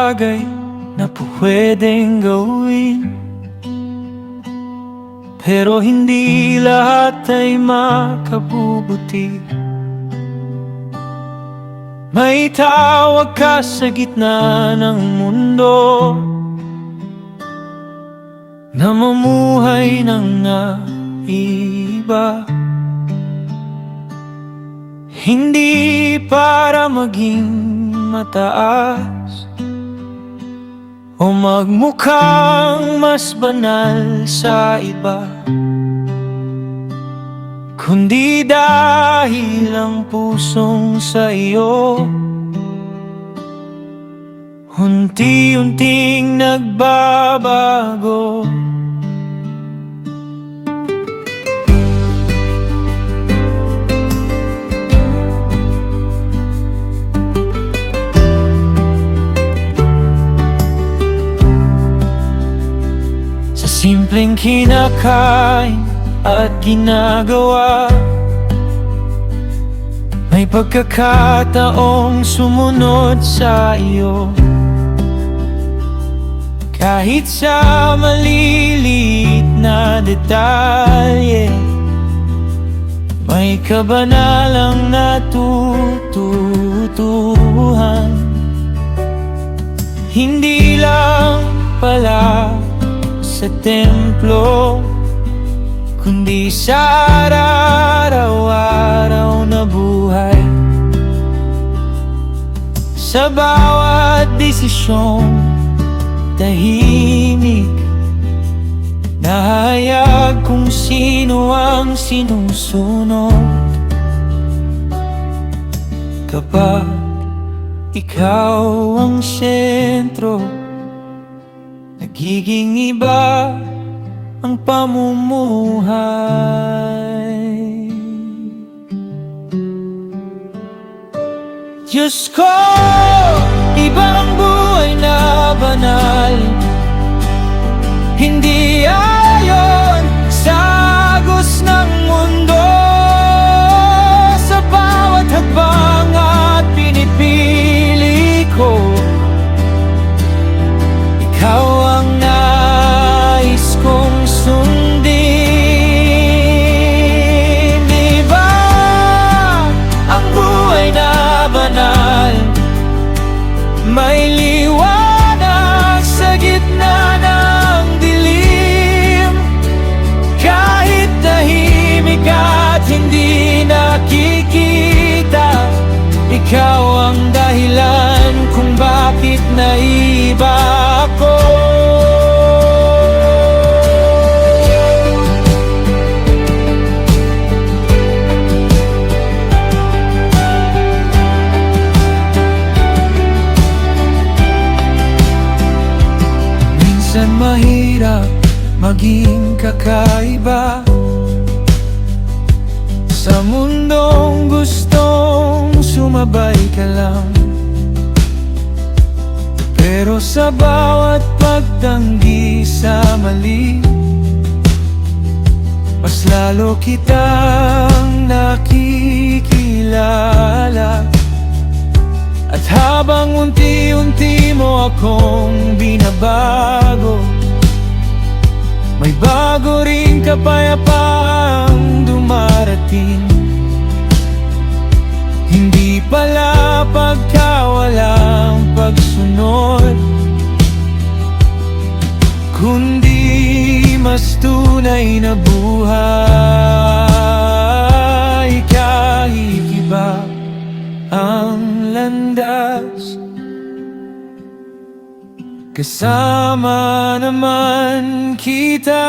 bagay na pwedeng gawin, pero hindi lahat ay makabubuti. May tawag ka sa gitna ng mundo, namumuhay ng naiba. Hindi para maging mataas o magmukhang mas banal sa iba, kundi dahil ang pusong sa iyo unti-unting nagbabago. Sa simpleng kinakain at ginagawa, may pagkakataong sumunod sa iyo. Kahit sa maliliit na detalye, may kabanalang natututuhan. Hindi lang pala sa templo, kundi sa araw-araw na buhay. Sa bawat desisyon, tahimik, nahayag kung sino ang sinusunod. Kapag ikaw ang sentro, nagiging iba ang pamumuhay. Diyos ko, ibang buhay na banal, hindi ayon sa agos ng mundo. Sa bawat hakbang at pinipili ko, ikaw ang nais kong sundin. Di ba ang buhay na banal may liwanag sa gitna ng dilim? Kahit tahimik at hindi nakikita, ikaw ang dahilan kung bakit naiba ako. Minsan mahirap maging kakaiba sa mundong gustong sumabay ka lang. Pero sa bawat pagtanggi sa mali, mas lalo kitang nakikilala. At habang unti-unti mo akong binabago, may bago ring kapayapaang dumarating. Hindi pala pagkawalang pagsunod, kundi mas tunay na buhay. Kahit iba ang landas, kasama naman kita.